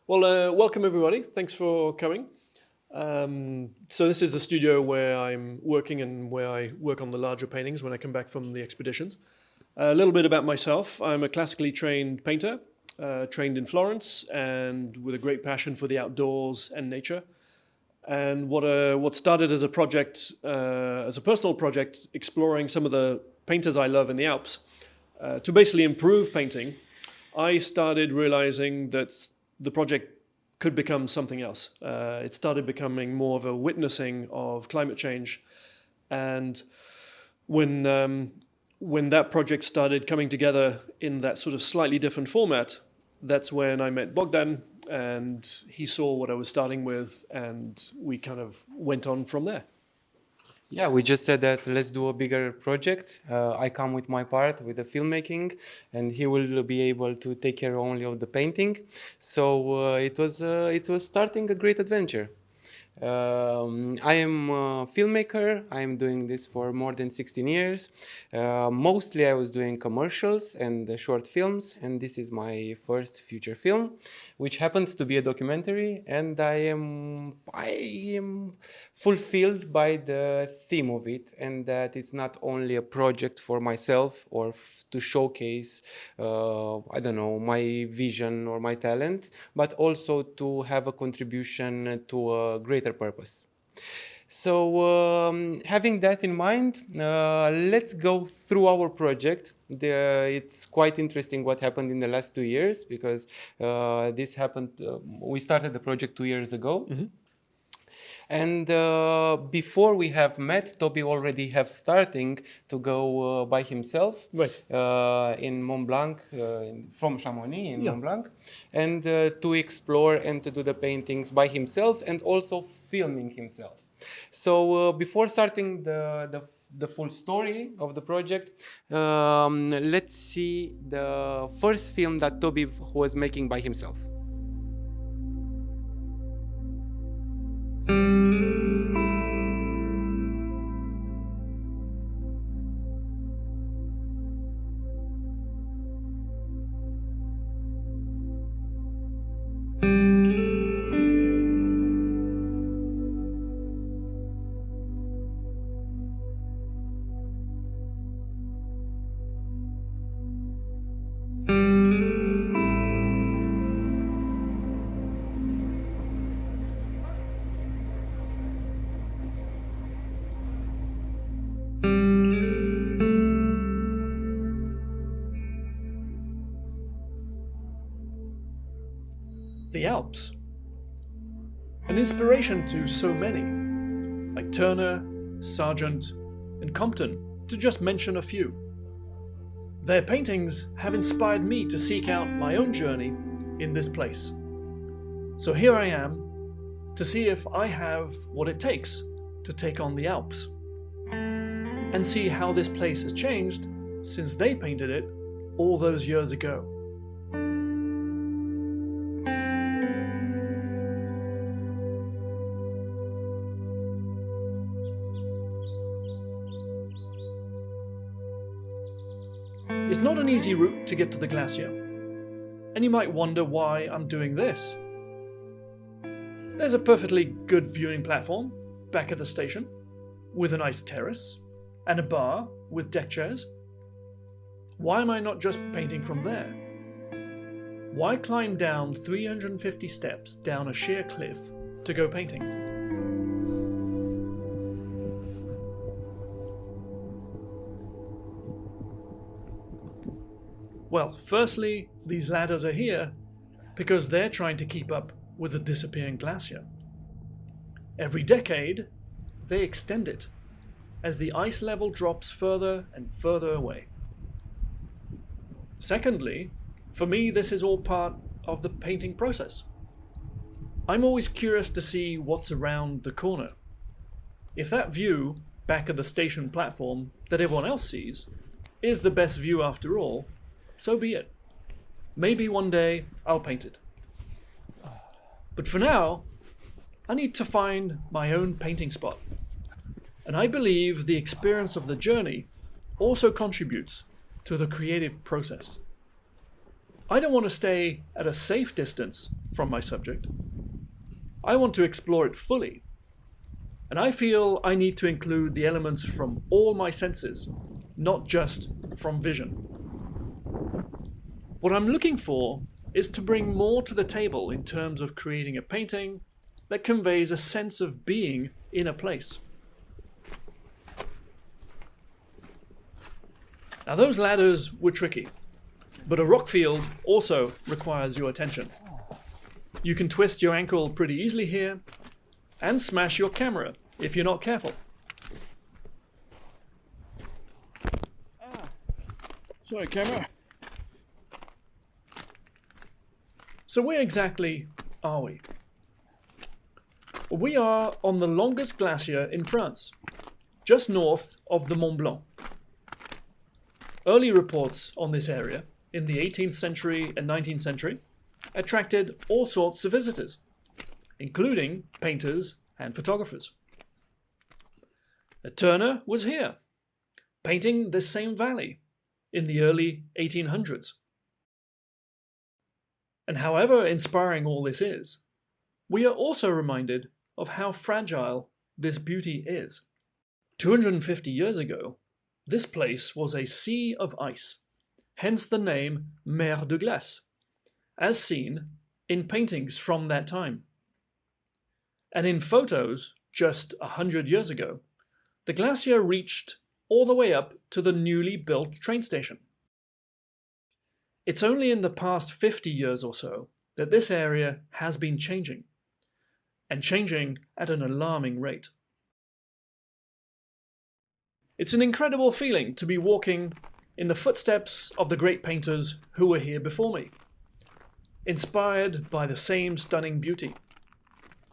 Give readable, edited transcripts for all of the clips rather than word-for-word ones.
Well, welcome everybody. Thanks for coming. So this is the studio where I'm working and where I work on the larger paintings when I come back from the expeditions. A little bit about myself. I'm a classically trained painter, trained in Florence and with a great passion for the outdoors and nature. And what started as a project, as a personal project, exploring some of the painters I love in the Alps, to basically improve painting, I started realizing that the project could become something else. It started becoming more of a witnessing of climate change. And when that project started coming together in that sort of slightly different format, that's when I met Bogdan, and he saw what I was starting with, and we kind of went on from there. Yeah, we just said that let's do a bigger project. I come with my part, with the filmmaking, and he will be able to take care only of the painting. So it was starting a great adventure. I am a filmmaker. I am doing this for more than 16 years. Mostly I was doing commercials and short films, and this is my first feature film, which happens to be a documentary, and I am fulfilled by the theme of it, and that it's not only a project for myself or to showcase, I don't know, my vision or my talent, but also to have a contribution to a greater purpose. So having that in mind, let's go through our project. It's quite interesting what happened in the last 2 years, because this happened, we started the project 2 years ago. Mm-hmm. And before we have met, Toby already have starting to go by himself, Right. In Mont Blanc, from Chamonix in Yeah. Mont Blanc, and to explore and to do the paintings by himself and also filming himself. So before starting the full story of the project, let's see the first film that Toby was making by himself. The Alps. An inspiration to so many, like Turner, Sargent, and Compton, to just mention a few. Their paintings have inspired me to seek out my own journey in this place. So here I am to see if I have what it takes to take on the Alps, and see how this place has changed since they painted it all those years ago. It's not an easy route to get to the glacier, and you might wonder why I'm doing this. There's a perfectly good viewing platform back at the station, with a nice terrace, and a bar with deck chairs. Why am I not just painting from there? Why climb down 350 steps down a sheer cliff to go painting? Well, firstly, these ladders are here because they're trying to keep up with the disappearing glacier. Every decade, they extend it as the ice level drops further and further away. Secondly, for me, this is all part of the painting process. I'm always curious to see what's around the corner. If that view back at the station platform that everyone else sees is the best view after all, so be it. Maybe one day I'll paint it. But for now, I need to find my own painting spot. And I believe the experience of the journey also contributes to the creative process. I don't want to stay at a safe distance from my subject. I want to explore it fully. And I feel I need to include the elements from all my senses, not just from vision. What I'm looking for is to bring more to the table in terms of creating a painting that conveys a sense of being in a place. Now those ladders were tricky, but a rock field also requires your attention. You can twist your ankle pretty easily here and smash your camera if you're not careful. Sorry, camera. So where exactly are we? We are on the longest glacier in France, just north of the Mont Blanc. Early reports on this area in the 18th century and 19th century attracted all sorts of visitors, including painters and photographers. Turner was here, painting this same valley in the early 1800s. And however inspiring all this is, we are also reminded of how fragile this beauty is. 250 years ago, this place was a sea of ice, hence the name Mer de Glace, as seen in paintings from that time. And in photos just 100 years ago, the glacier reached all the way up to the newly built train station. It's only in the past 50 years or so that this area has been changing, and changing at an alarming rate. It's an incredible feeling to be walking in the footsteps of the great painters who were here before me, inspired by the same stunning beauty.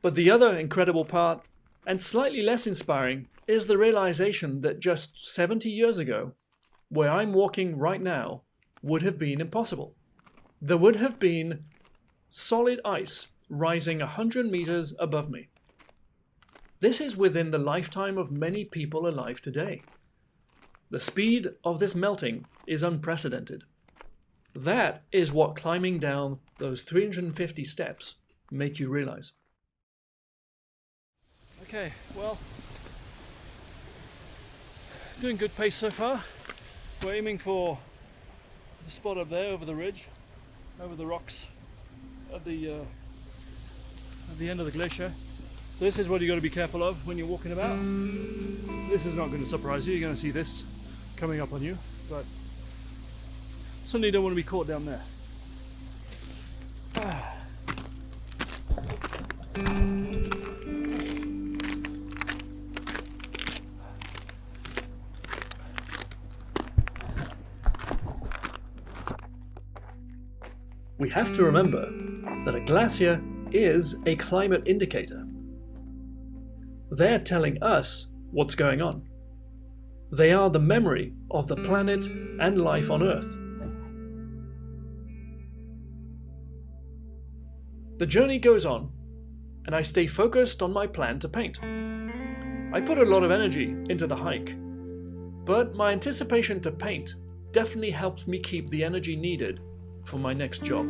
But the other incredible part, and slightly less inspiring, is the realization that just 70 years ago, where I'm walking right now, would have been impossible. There would have been solid ice rising 100 meters above me. This is within the lifetime of many people alive today. The speed of this melting is unprecedented. That is what climbing down those 350 steps make you realize. Okay, well, doing good pace so far. We're aiming for the spot up there over the ridge, over the rocks at the end of the glacier. So this is what you've got to be careful of when you're walking about. This is not going to surprise you. You're going to see this coming up on you, but certainly don't want to be caught down there. We have to remember that a glacier is a climate indicator. They're telling us what's going on. They are the memory of the planet and life on Earth. The journey goes on, and I stay focused on my plan to paint. I put a lot of energy into the hike, but my anticipation to paint definitely helps me keep the energy needed for my next job.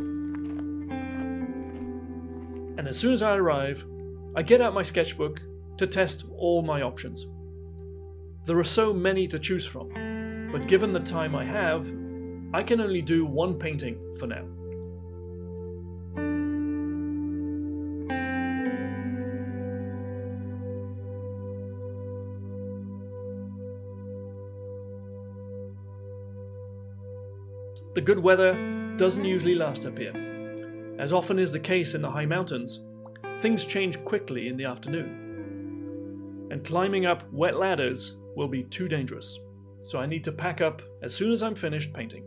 And as soon as I arrive, I get out my sketchbook to test all my options. There are so many to choose from, but given the time I have, I can only do one painting for now. The good weather doesn't usually last up here. As often is the case in the high mountains, things change quickly in the afternoon. And climbing up wet ladders will be too dangerous, so I need to pack up as soon as I'm finished painting.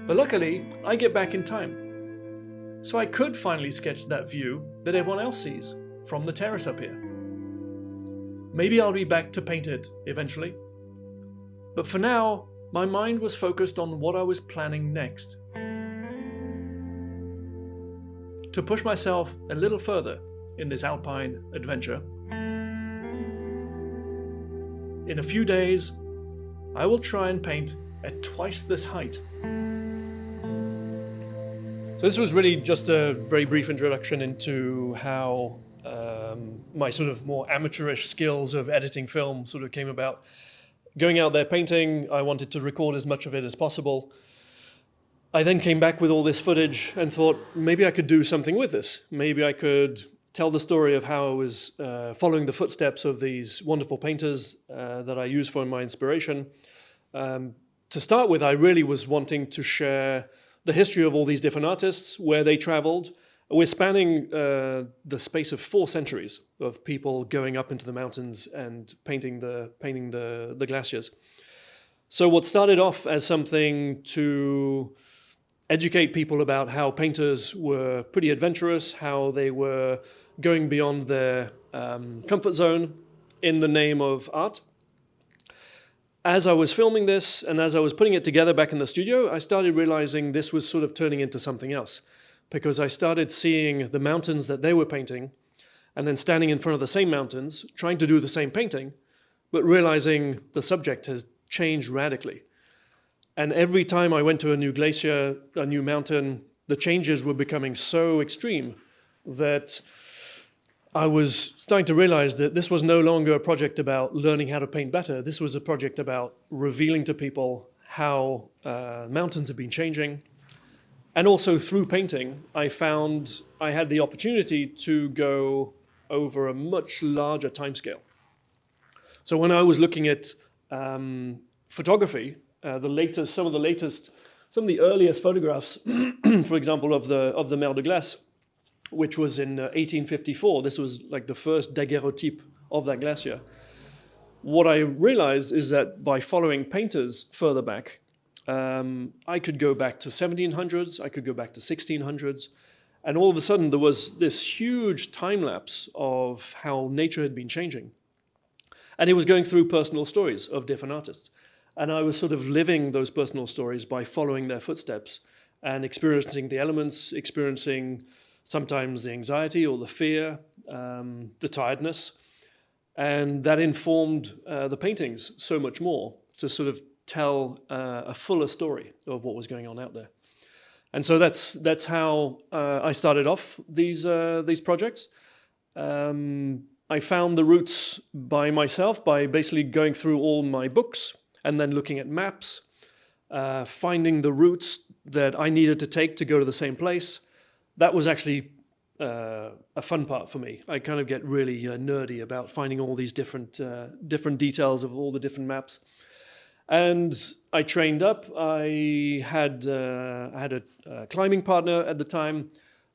But luckily, I get back in time, so I could finally sketch that view that everyone else sees from the terrace up here. Maybe I'll be back to paint it eventually, but for now, my mind was focused on what I was planning next. To push myself a little further in this alpine adventure. In a few days, I will try and paint at twice this height. So this was really just a very brief introduction into how my sort of more amateurish skills of editing film sort of came about. Going out there painting, I wanted to record as much of it as possible. I then came back with all this footage and thought maybe I could do something with this. Maybe I could tell the story of how I was following the footsteps of these wonderful painters that I use for my inspiration. To start with, I really was wanting to share the history of all these different artists, where they traveled. We're spanning the space of 4 centuries of people going up into the mountains and painting the glaciers. So what started off as something to educate people about how painters were pretty adventurous, how they were going beyond their comfort zone in the name of art. As I was filming this and as I was putting it together back in the studio, I started realizing this was sort of turning into something else, because I started seeing the mountains that they were painting and then standing in front of the same mountains, trying to do the same painting, but realizing the subject has changed radically. And every time I went to a new glacier, a new mountain, the changes were becoming so extreme that I was starting to realize that this was no longer a project about learning how to paint better. This was a project about revealing to people how mountains have been changing. And also through painting, I found I had the opportunity to go over a much larger timescale. So when I was looking at photography, some of the earliest photographs, for example, of the Mer de Glace, which was in 1854. This was like the first daguerreotype of that glacier. What I realized is that by following painters further back, I could go back to 1700s, I could go back to 1600s, and all of a sudden there was this huge time lapse of how nature had been changing. And it was going through personal stories of different artists. And I was sort of living those personal stories by following their footsteps and experiencing the elements, experiencing sometimes the anxiety or the fear, the tiredness. And that informed the paintings so much more to sort of tell a fuller story of what was going on out there. And so that's how I started off these projects. I found the roots by myself by basically going through all my books and then looking at maps, finding the routes that I needed to take to go to the same place. That was actually a fun part for me. I kind of get really nerdy about finding all these different details of all the different maps. And I trained up. I had a climbing partner at the time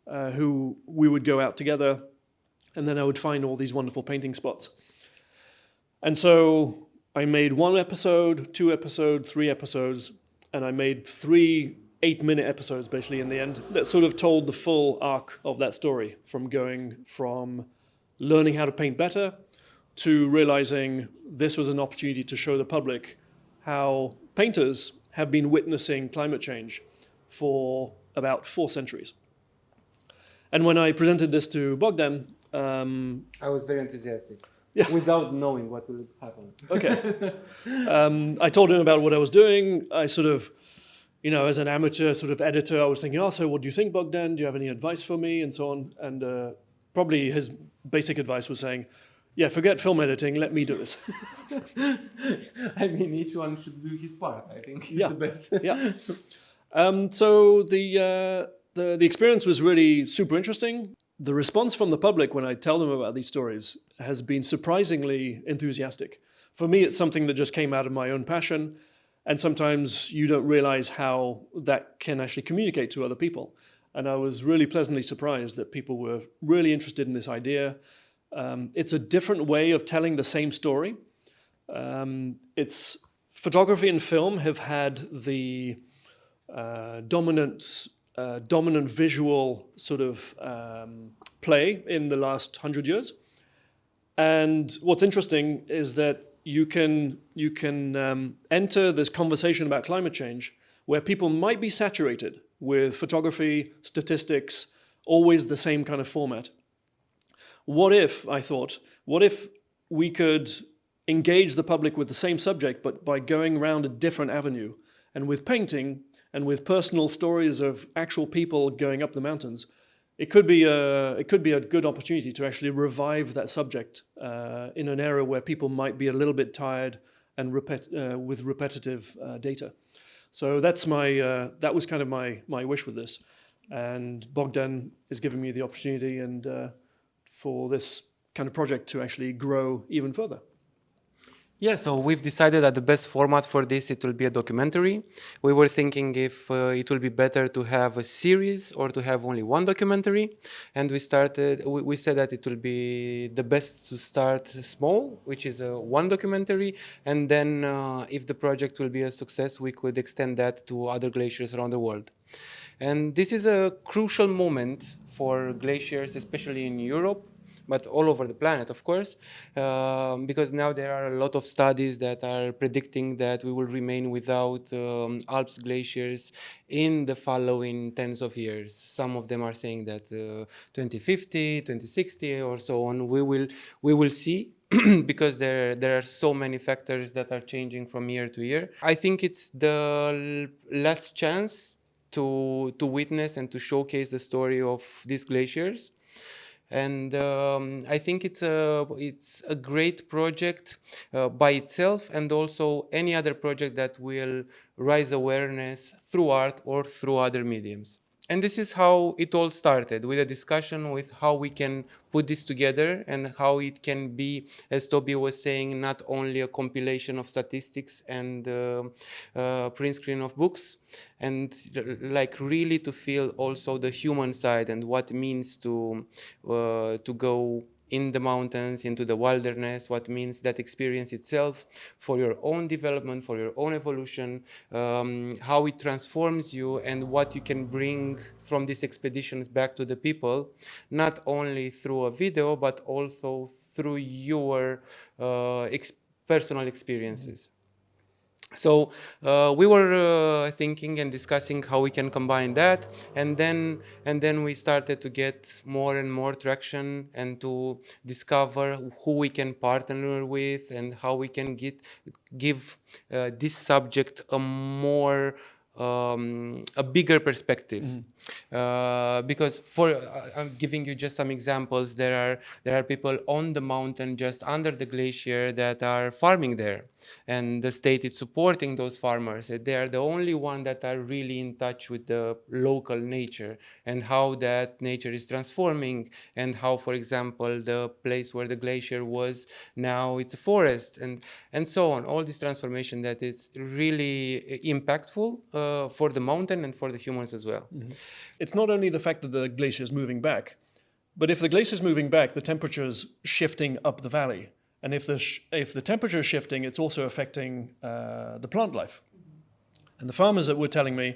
who we would go out together, and then I would find all these wonderful painting spots. And so I made 1 episode, 2 episodes, 3 episodes, and I made 3 8-minute episodes basically in the end that sort of told the full arc of that story, from going from learning how to paint better to realizing this was an opportunity to show the public how painters have been witnessing climate change for about 4 centuries. And when I presented this to Bogdan, I was very enthusiastic. Yeah. Without knowing what will happen. Okay. I told him about what I was doing. I sort of, as an amateur sort of editor, I was thinking, so what do you think, Bogdan? Do you have any advice for me? And so on. And probably his basic advice was saying, yeah, forget film editing, let me do this. I mean, each one should do his part, I think. It's the best. Yeah. So the experience was really super interesting. The response from the public when I tell them about these stories has been surprisingly enthusiastic. For me, it's something that just came out of my own passion, and sometimes you don't realize how that can actually communicate to other people. And I was really pleasantly surprised that people were really interested in this idea. It's a different way of telling the same story. It's photography and film have had the dominant visual sort of play in the last 100 years. And what's interesting is that you can enter this conversation about climate change where people might be saturated with photography, statistics, always the same kind of format. What if we could engage the public with the same subject, but by going around a different avenue. And with painting and with personal stories of actual people going up the mountains, it could be a good opportunity to actually revive that subject in an era where people might be a little bit tired and with repetitive data. So that was kind of my wish with this, and Bogdan is giving me the opportunity and for this kind of project to actually grow even further. Yeah, so we've decided that the best format for this, it will be a documentary. We were thinking if it will be better to have a series or to have only one documentary. And we said that it will be the best to start small, which is one documentary. And then if the project will be a success, we could extend that to other glaciers around the world. And this is a crucial moment for glaciers, especially in Europe, but all over the planet, of course, because now there are a lot of studies that are predicting that we will remain without Alps glaciers in the following tens of years. Some of them are saying that 2050, 2060 or so on, we will see because there are so many factors that are changing from year to year. I think it's the last chance to witness and to showcase the story of these glaciers. And I think it's a great project by itself, and also any other project that will raise awareness through art or through other mediums. And this is how it all started, with a discussion with how we can put this together and how it can be, as Toby was saying, not only a compilation of statistics and print screen of books, and like really to feel also the human side and what it means to go in the mountains, into the wilderness, what means that experience itself for your own development, for your own evolution, how it transforms you, and what you can bring from these expeditions back to the people, not only through a video, but also through your personal experiences. So we were thinking and discussing how we can combine that, and then we started to get more and more traction and to discover who we can partner with and how we can give this subject a bigger perspective. Because I'm giving you just some examples. There are people on the mountain just under the glacier that are farming there, and the state is supporting those farmers. They are the only one that are really in touch with the local nature and how that nature is transforming, and how, for example, the place where the glacier was, now it's a forest, and so on. All this transformation that is really impactful for the mountain and for the humans as well. It's not only the fact that the glacier is moving back, but if the glacier is moving back, the temperature is shifting up the valley. And if the temperature is shifting, it's also affecting the plant life. And the farmers that were telling me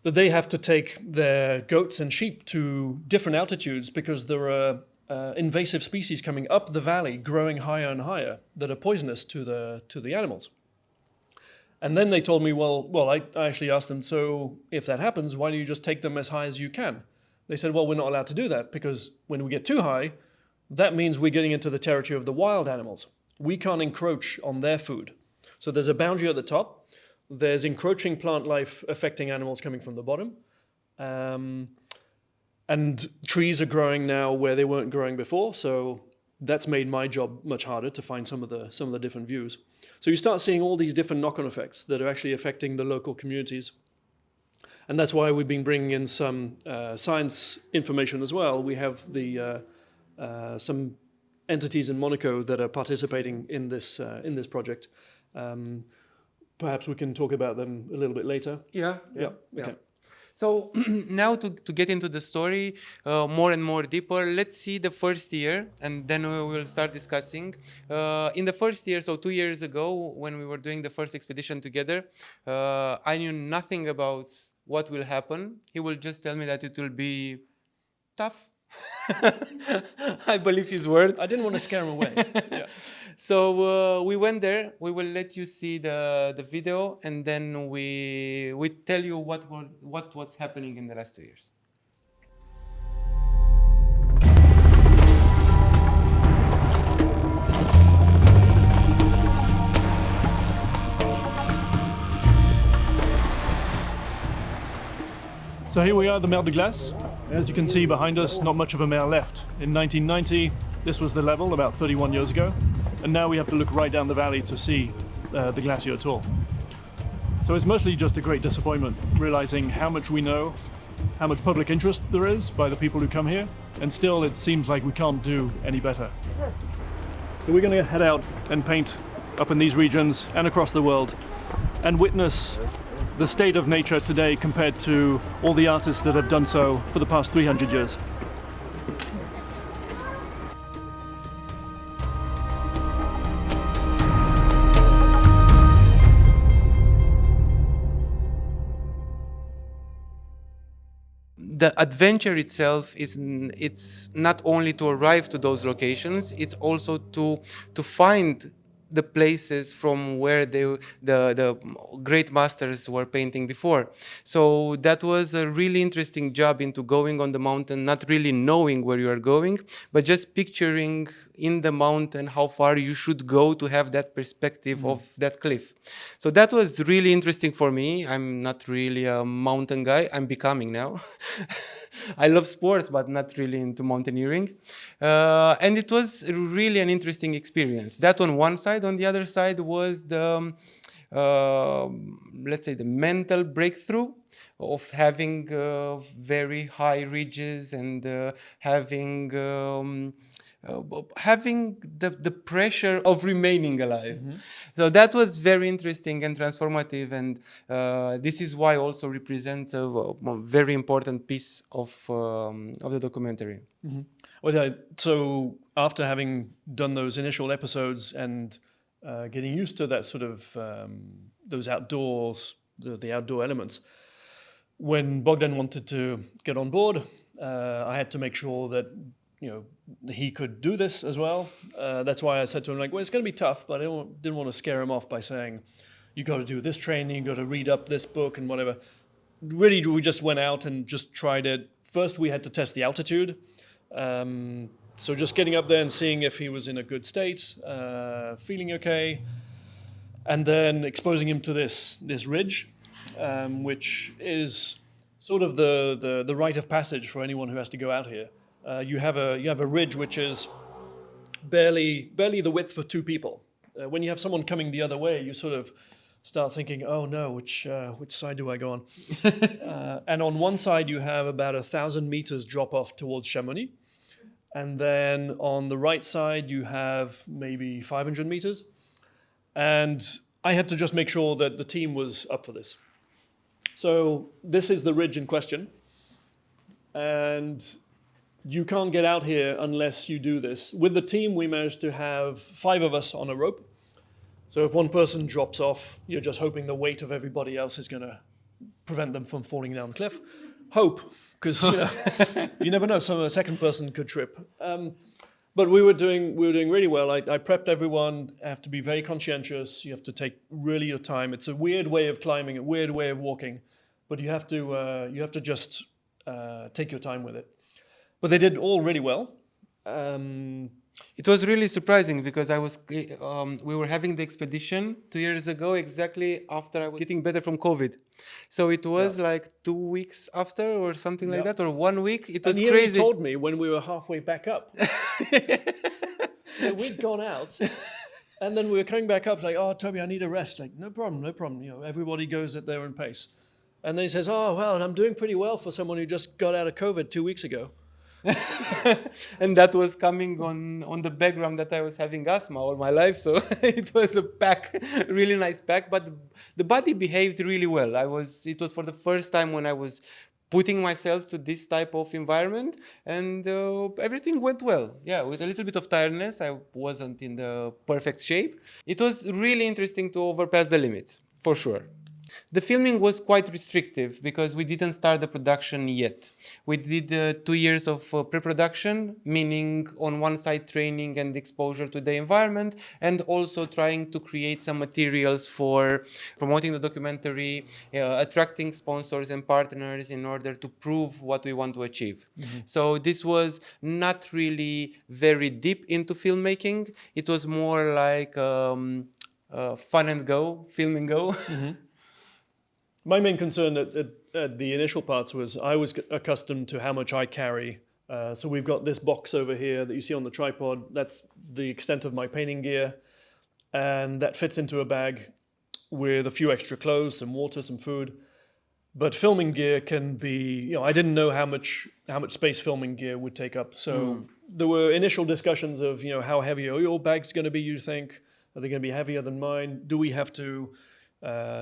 that they have to take their goats and sheep to different altitudes because there are invasive species coming up the valley, growing higher and higher, that are poisonous to the animals. And then they told me, well, I actually asked them, so if that happens, why don't you just take them as high as you can? They said, well, we're not allowed to do that because when we get too high, that means we're getting into the territory of the wild animals. We can't encroach on their food. So there's a boundary at the top. There's encroaching plant life affecting animals coming from the bottom. And trees are growing now where they weren't growing before. So that's made my job much harder to find some of the different views. So you start seeing all these different knock-on effects that are actually affecting the local communities. And that's why we've been bringing in some science information as well. We have some entities in Monaco that are participating in this project. Perhaps we can talk about them a little bit later. Yeah. Okay. So now to get into the story more and more deeper, let's see the first year, and then we will start discussing. In the first year, so 2 years ago, when we were doing the first expedition together, I knew nothing about what will happen. He will just tell me that it will be tough. I believe his word. I didn't want to scare him away. Yeah. So we went there. We will let you see the video, and then we tell you what was happening in the last 2 years. So here we are at the Mer de Glace. As you can see behind us, not much of a mer left. In 1990, this was the level about 31 years ago, and now we have to look right down the valley to see the glacier at all. So it's mostly just a great disappointment, realizing how much we know, how much public interest there is by the people who come here, and still it seems like we can't do any better. So we're going to head out and paint up in these regions and across the world and witness the state of nature today compared to all the artists that have done so for the past 300 years. The adventure itself it's not only to arrive to those locations, it's also to find the places from where the great masters were painting before. So that was a really interesting job into going on the mountain, not really knowing where you are going, but just picturing in the mountain how far you should go to have that perspective of that cliff. So that was really interesting for me. I'm not really a mountain guy. I'm becoming now. I love sports, but not really into mountaineering. And it was really an interesting experience. That on one side. On the other side was the, let's say, the mental breakthrough of having very high ridges and having the pressure of remaining alive. So that was very interesting and transformative, and this is why also represents a very important piece of the documentary. Well, so after having done those initial episodes and getting used to that sort of those outdoors, the outdoor elements, when Bogdan wanted to get on board, I had to make sure that he could do this as well. That's why I said to him, like, well, it's going to be tough, but I didn't want to scare him off by saying, you got to do this training, you got to read up this book and whatever. Really, we just went out and just tried it. First, we had to test the altitude. So just getting up there and seeing if he was in a good state, feeling okay, and then exposing him to this ridge, which is sort of the rite of passage for anyone who has to go out here. You have a ridge which is barely the width for two people. When you have someone coming the other way, you sort of start thinking, oh no, which side do I go on? And on one side you have about 1,000 meters drop off towards Chamonix. And then on the right side, you have maybe 500 meters. And I had to just make sure that the team was up for this. So this is the ridge in question. And you can't get out here unless you do this. With the team, we managed to have 5 of us on a rope. So if one person drops off, you're just hoping the weight of everybody else is going to prevent them from falling down the cliff. Hope. Because you never know, a second person could trip. But we were doing really well. I prepped everyone. I have to be very conscientious. You have to take really your time. It's a weird way of climbing, a weird way of walking, but you have to just take your time with it. But they did all really well. It was really surprising because we were having the expedition 2 years ago, exactly after I was getting better from COVID. So it was like 2 weeks after or something like that, or 1 week. It was crazy. He told me when we were halfway back up. So we'd gone out, and then we were coming back up, like, oh, Toby, I need a rest. Like, no problem. Everybody goes at their own pace. And then he says, oh, well, I'm doing pretty well for someone who just got out of COVID 2 weeks ago. And that was coming on the background that I was having asthma all my life, so it was a pack, really nice pack, but the body behaved really well. It was for the first time when I was putting myself to this type of environment, and everything went well. Yeah, with a little bit of tiredness, I wasn't in the perfect shape. It was really interesting to overpass the limits, for sure. The filming was quite restrictive because we didn't start the production yet. We did 2 years of pre-production, meaning on one side training and exposure to the environment, and also trying to create some materials for promoting the documentary, attracting sponsors and partners in order to prove what we want to achieve. Mm-hmm. So this was not really very deep into filmmaking. It was more like fun and go, film and go. Mm-hmm. My main concern at the initial parts was I was accustomed to how much I carry. So we've got this box over here that you see on the tripod. That's the extent of my painting gear, and that fits into a bag with a few extra clothes, some water, some food. But filming gear can be, I didn't know how much space filming gear would take up. So there were initial discussions of, how heavy are your bags going to be, you think? Are they going to be heavier than mine? Do we have to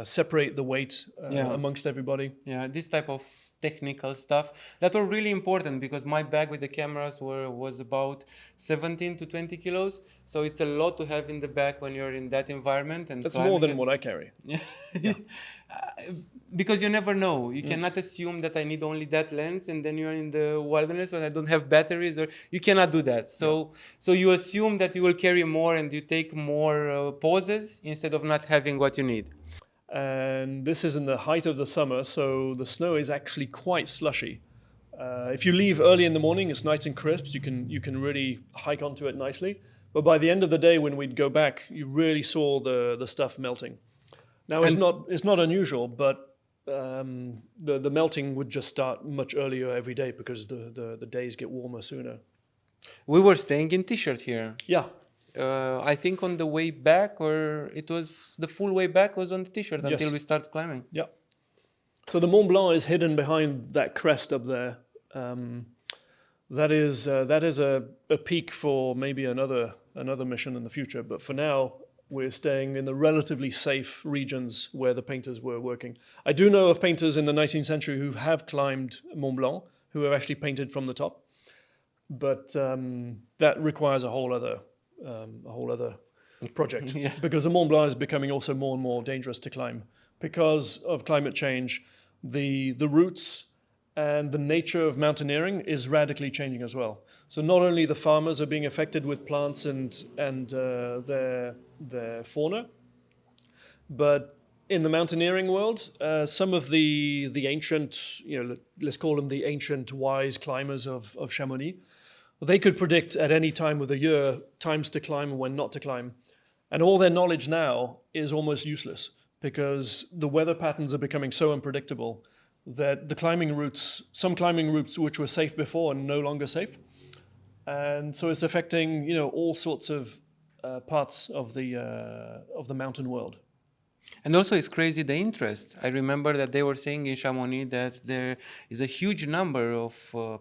separate the weight amongst everybody? Yeah, this type of technical stuff that were really important because my bag with the cameras was about 17 to 20 kilos. So it's a lot to have in the back when you're in that environment. And that's more than what I carry. Yeah. Because you never know. You cannot assume that I need only that lens and then you're in the wilderness and I don't have batteries, or you cannot do that. So you assume that you will carry more and you take more poses instead of not having what you need. And this is in the height of the summer, so the snow is actually quite slushy. If you leave early in the morning, it's nice and crisp. You can really hike onto it nicely. But by the end of the day, when we'd go back, you really saw the stuff melting. Now it's not unusual, but the melting would just start much earlier every day because the days get warmer sooner. We were staying in t-shirt here. Yeah. I think on the way back, or it was the full way back was on the t-shirt until we start climbing. Yeah. So the Mont Blanc is hidden behind that crest up there. That is a peak for maybe another mission in the future. But for now, we're staying in the relatively safe regions where the painters were working. I do know of painters in the 19th century who have climbed Mont Blanc, who have actually painted from the top. But that requires a whole other project. Yeah. Because the Mont Blanc is becoming also more and more dangerous to climb. Because of climate change, the routes and the nature of mountaineering is radically changing as well. So not only the farmers are being affected with plants and their fauna, but in the mountaineering world, some of the ancient, let's call them the ancient wise climbers of Chamonix, they could predict at any time of the year times to climb and when not to climb. And all their knowledge now is almost useless because the weather patterns are becoming so unpredictable that some climbing routes which were safe before are no longer safe. And so it's affecting, all sorts of parts of the mountain world. And also it's crazy the interest. I remember that they were saying in Chamonix that there is a huge number of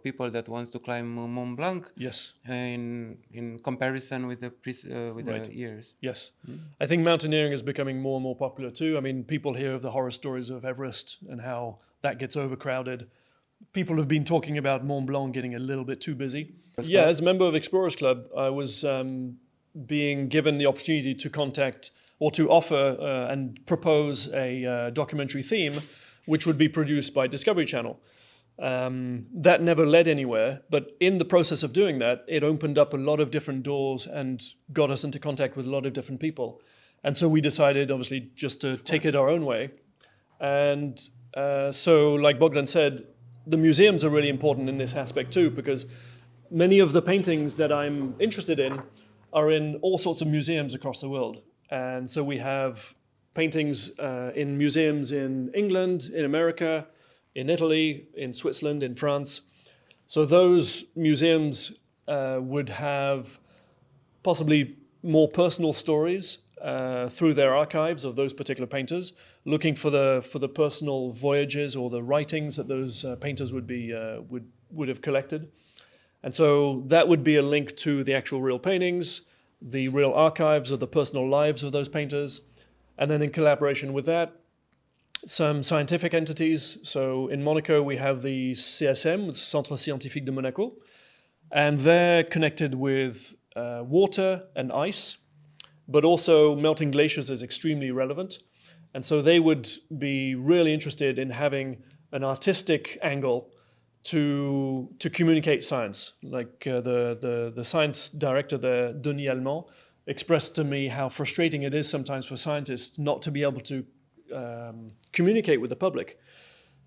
people that wants to climb Mont Blanc. Yes. In comparison with the years. Yes. I think mountaineering is becoming more and more popular too. I mean, people hear of the horror stories of Everest and how that gets overcrowded. People have been talking about Mont Blanc getting a little bit too busy. Yeah, as a member of Explorers Club, I was being given the opportunity to contact or to offer and propose a documentary theme which would be produced by Discovery Channel. That never led anywhere, but in the process of doing that, it opened up a lot of different doors and got us into contact with a lot of different people. And so we decided, obviously, just to take it our own way. And so, like Bogdan said, the museums are really important in this aspect too, because many of the paintings that I'm interested in are in all sorts of museums across the world. And so we have paintings in museums in England, in America, in Italy, in Switzerland, in France. So those museums would have possibly more personal stories through their archives of those particular painters, looking for the personal voyages or the writings that those painters would have collected. And so that would be a link to the actual real paintings, the real archives of the personal lives of those painters, and then in collaboration with that, some scientific entities. So in Monaco, we have the CSM, the Centre Scientifique de Monaco, and they're connected with water and ice, but also melting glaciers is extremely relevant. And so they would be really interested in having an artistic angle to communicate science. Like the science director there, Denis Allemand, expressed to me how frustrating it is sometimes for scientists not to be able to communicate with the public.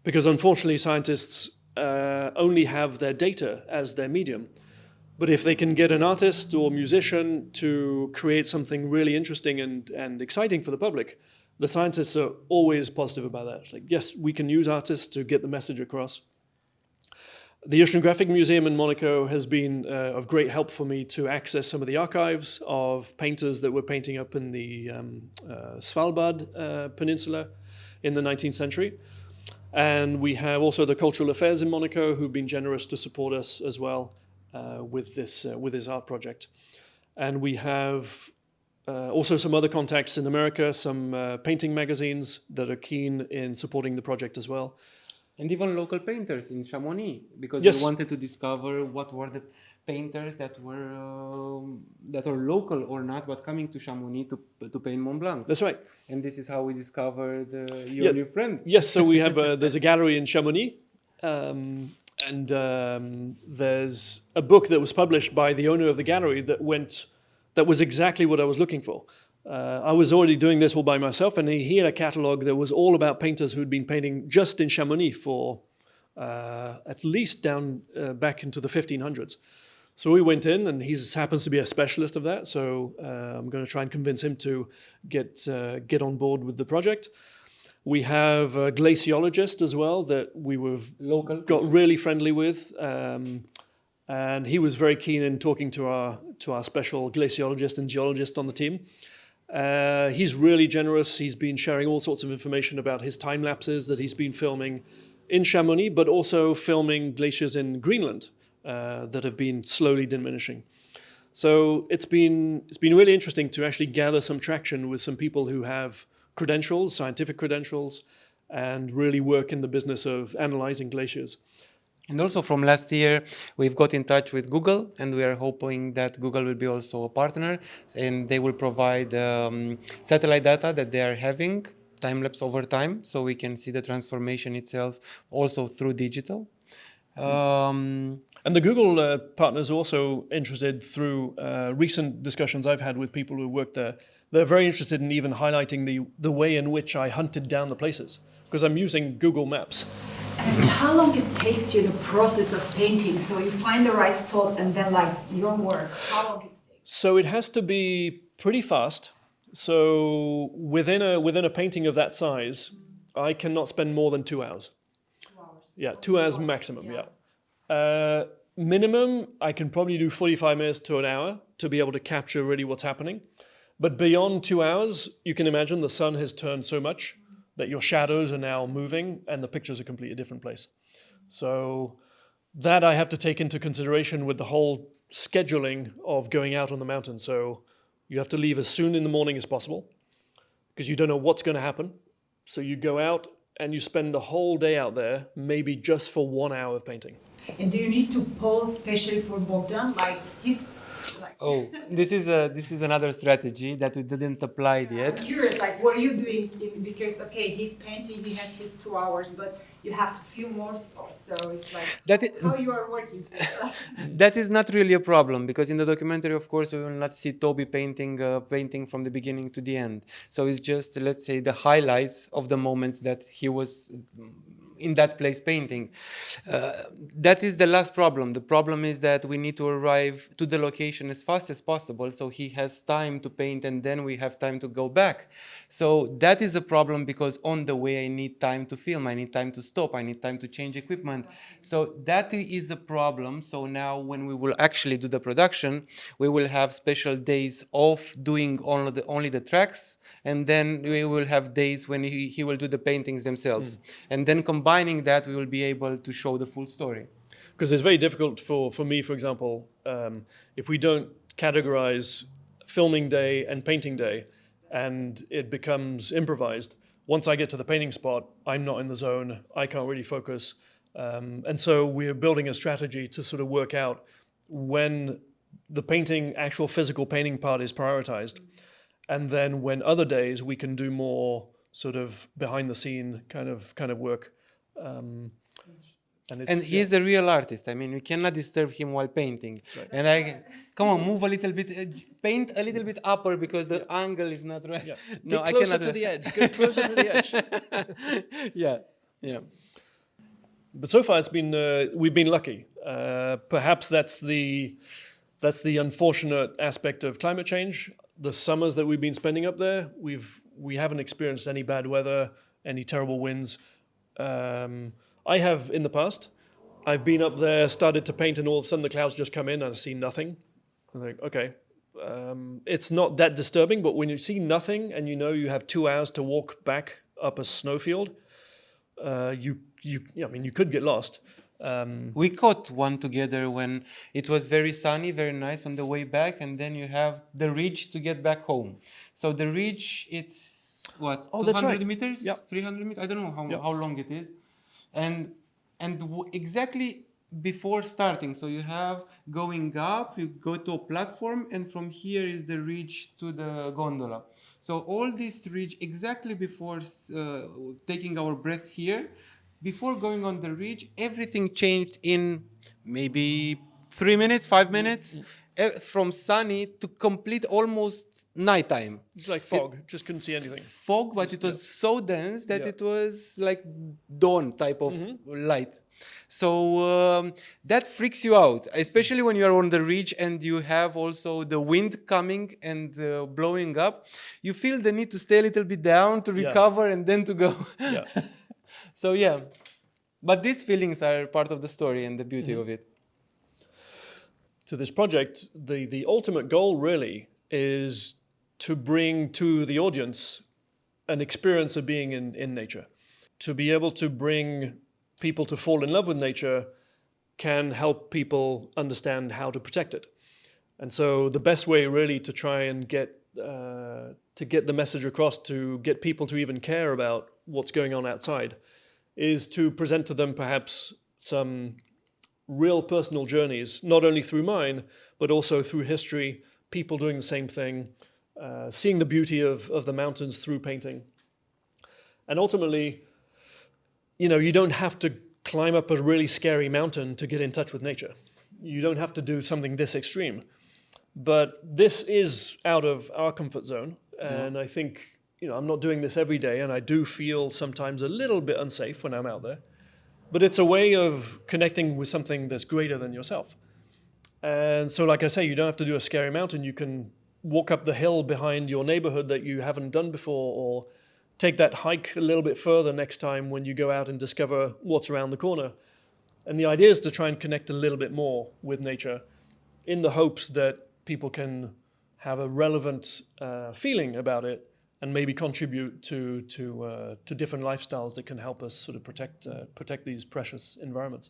Because unfortunately, scientists only have their data as their medium. But if they can get an artist or musician to create something really interesting and exciting for the the scientists are always positive about that. It's like, yes, we can use artists to get the message across. The Oceanographic Museum in Monaco has been of great help for me to access some of the archives of painters that were painting up in the Svalbard Peninsula in the 19th century. And we have also the Cultural Affairs in Monaco who've been generous to support us as well with this art project. And we have also some other contacts in America, some painting magazines that are keen in supporting the project as well. And even local painters in Chamonix, because Yes. we wanted to discover what were the painters that were local or not, but coming to Chamonix to paint Mont Blanc. That's right. And this is how we discovered you and your friend. Yes, so we have there's a gallery in Chamonix, there's a book that was published by the owner of the gallery that was exactly what I was looking for. I was already doing this all by myself, and he had a catalog that was all about painters who'd been painting just in Chamonix for at least down back into the 1500s. So we went in, and he happens to be a specialist of that, so I'm going to try and convince him to get on board with the project. We have a glaciologist as well that we got really friendly with, and he was very keen in talking to our special glaciologist and geologist on the team. He's really generous. He's been sharing all sorts of information about his time lapses that he's been filming in Chamonix, but also filming glaciers in Greenland that have been slowly diminishing. So it's been really interesting to actually gather some traction with some people who have credentials, scientific credentials, and really work in the business of analyzing glaciers. And also from last year, we've got in touch with Google, and we are hoping that Google will be also a partner, and they will provide satellite data that they are having, time-lapse over time, so we can see the transformation itself also through digital. And the Google partners are also interested through recent discussions I've had with people who work there. They're very interested in even highlighting the way in which I hunted down the places, because I'm using Google Maps. And how long it takes you, the process of painting? So you find the right spot and then like your work, how long it takes? So it has to be pretty fast. So within a painting of that size, I cannot spend more than 2 hours. 2 hours. Yeah, 2 hours maximum, yeah. Minimum, I can probably do 45 minutes to an hour to be able to capture really what's happening. But beyond 2 hours, you can imagine the sun has turned so much that your shadows are now moving and the picture's a completely different place. So that I have to take into consideration with the whole scheduling of going out on the mountain. So you have to leave as soon in the morning as possible because you don't know what's going to happen. So you go out and you spend the whole day out there, maybe just for 1 hour of painting. And do you need to pause especially for Bogdan? Like he's like... Oh, this is another strategy that we didn't apply yet. I'm curious, like what are you doing? Because okay, he's painting, he has his 2 hours, but you have to film more stuff. So it's like how you are working. That is not really a problem because in the documentary, of course, we will not see Toby painting from the beginning to the end. So it's just, let's say, the highlights of the moments that he was in that place painting. That is the last problem. The problem is that we need to arrive to the location as fast as possible so he has time to paint and then we have time to go back. So that is a problem because on the way I need time to film, I need time to stop, I need time to change equipment. So that is a problem. So now when we will actually do the production, we will have special days of doing only the tracks, and then we will have days when he will do the paintings themselves. And then combining that, we will be able to show the full story. Because it's very difficult for me, for example, if we don't categorize filming day and painting day, and it becomes improvised, once I get to the painting spot, I'm not in the zone, I can't really focus. And so we're building a strategy to sort of work out when the actual physical painting part is prioritized. And then when other days we can do more sort of behind the scene kind of work. And he's a real artist. I mean, you cannot disturb him while painting. Right. And come on, move a little bit, paint a little bit upper because the angle is not right. Yeah. No, Get I closer cannot. to the edge. Get closer to the edge. Yeah. But so far, we've been lucky. Perhaps that's the unfortunate aspect of climate change. The summers that we've been spending up there, we haven't experienced any bad weather, any terrible winds. I have in the past. I've been up there, started to paint, and all of a sudden the clouds just come in and I see nothing. I'm like, okay, it's not that disturbing, but when you see nothing and you know you have 2 hours to walk back up a snowfield, you could get lost. We caught one together when it was very sunny, very nice on the way back, and then you have the ridge to get back home. So the ridge, it's what, Oh, 200 that's right. meters, Yep. 300 meters? I don't know Yep. how long it is. And exactly before starting, so you have going up, you go to a platform, and from here is the ridge to the gondola. So all this ridge exactly before taking our breath here, before going on the ridge, everything changed in maybe 3 minutes, 5 minutes, from sunny to complete almost nighttime. It's like fog, just couldn't see anything. Fog, but it was so dense that Yeah. it was like dawn type of light. So that freaks you out, especially when you are on the ridge and you have also the wind coming and blowing up. You feel the need to stay a little bit down to recover and then to go. Yeah. So yeah, but these feelings are part of the story and the beauty of it. To this project, the ultimate goal really is to bring to the audience an experience of being in nature. To be able to bring people to fall in love with nature can help people understand how to protect it. And so the best way really to try and get the message across, to get people to even care about what's going on outside, is to present to them perhaps some real personal journeys, not only through mine, but also through history, people doing the same thing, seeing the beauty of the mountains through painting. And ultimately, you don't have to climb up a really scary mountain to get in touch with nature. You don't have to do something this extreme. But this is out of our comfort zone. And I think, I'm not doing this every day, and I do feel sometimes a little bit unsafe when I'm out there. But it's a way of connecting with something that's greater than yourself. And so, like I say, you don't have to do a scary mountain. You can walk up the hill behind your neighborhood that you haven't done before, or take that hike a little bit further next time when you go out and discover what's around the corner. And the idea is to try and connect a little bit more with nature in the hopes that people can have a relevant feeling about it and maybe contribute to different lifestyles that can help us sort of protect these precious environments.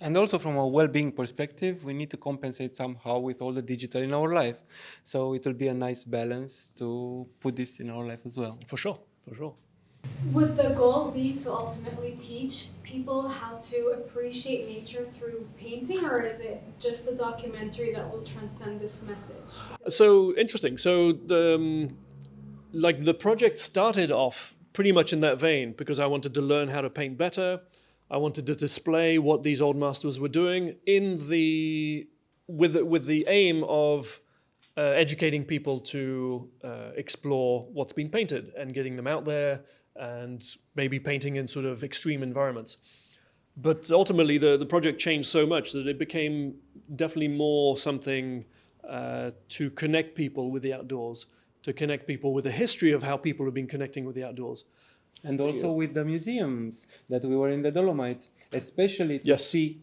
And also from a well-being perspective, we need to compensate somehow with all the digital in our life. So it will be a nice balance to put this in our life as well. For sure, for sure. Would the goal be to ultimately teach people how to appreciate nature through painting, or is it just a documentary that will transcend this message? So interesting. So the project started off pretty much in that vein because I wanted to learn how to paint better. I wanted to display what these old masters were doing with the aim of educating people to explore what's been painted and getting them out there and maybe painting in sort of extreme environments. But ultimately, the project changed so much that it became definitely more something to connect people with the outdoors, to connect people with the history of how people have been connecting with the outdoors. And also with the museums that we were in the Dolomites, especially to see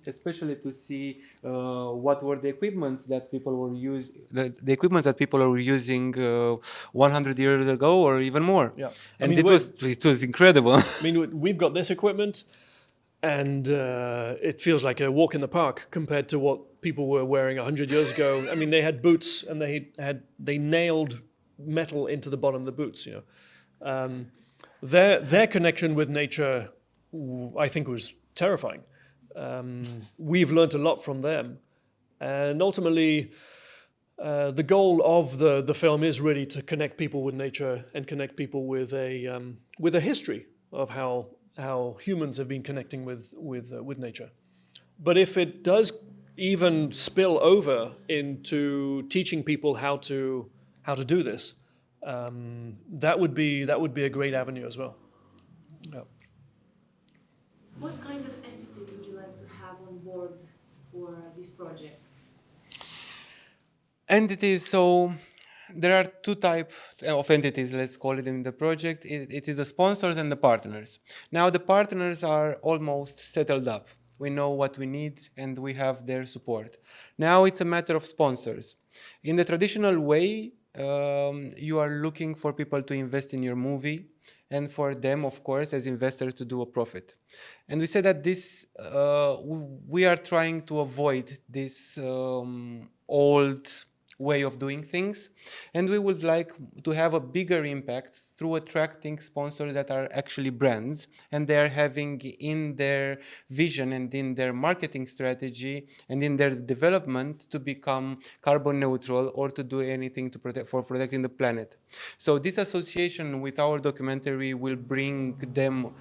what were the equipments that people were using, the equipments that people were using 100 years ago or even more. Yeah, and it was incredible. I mean, we've got this equipment, and it feels like a walk in the park compared to what people were wearing 100 years ago. I mean, they had boots, and they nailed metal into the bottom of the boots. Their connection with nature, I think, was terrifying. We've learned a lot from them, and ultimately, the goal of the film is really to connect people with nature and connect people with a history of how humans have been connecting with nature. But if it does even spill over into teaching people how to do this, that would be a great avenue as well. Yeah. What kind of entity would you like to have on board for this project? Entities, so There are two types of entities, let's call it, in the project. It is the sponsors and the partners. Now the partners are almost settled up. We know what we need and we have their support. Now it's a matter of sponsors. In the traditional way, you are looking for people to invest in your movie and for them, of course, as investors to do a profit. And we said that this, we are trying to avoid this old way of doing things, and we would like to have a bigger impact through attracting sponsors that are actually brands, and they are having in their vision and in their marketing strategy and in their development to become carbon neutral or to do anything to protecting the planet. So this association with our documentary will bring them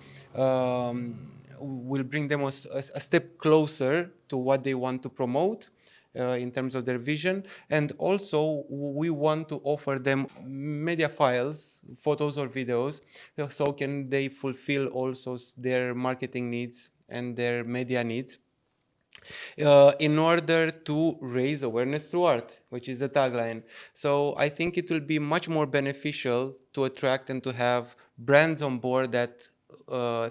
a step closer to what they want to promote in terms of their vision, and also we want to offer them media files, photos or videos, so can they fulfill also their marketing needs and their media needs in order to raise awareness through art, which is the tagline. So I think it will be much more beneficial to attract and to have brands on board that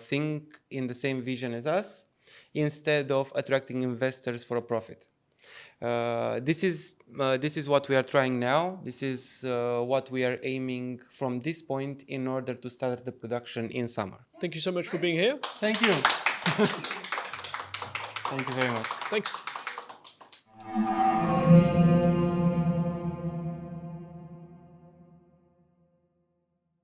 think in the same vision as us, instead of attracting investors for a profit. This is what we are trying now. This is what we are aiming from this point in order to start the production in summer. Thank you so much for being here. Thank you. Thank you very much. Thanks.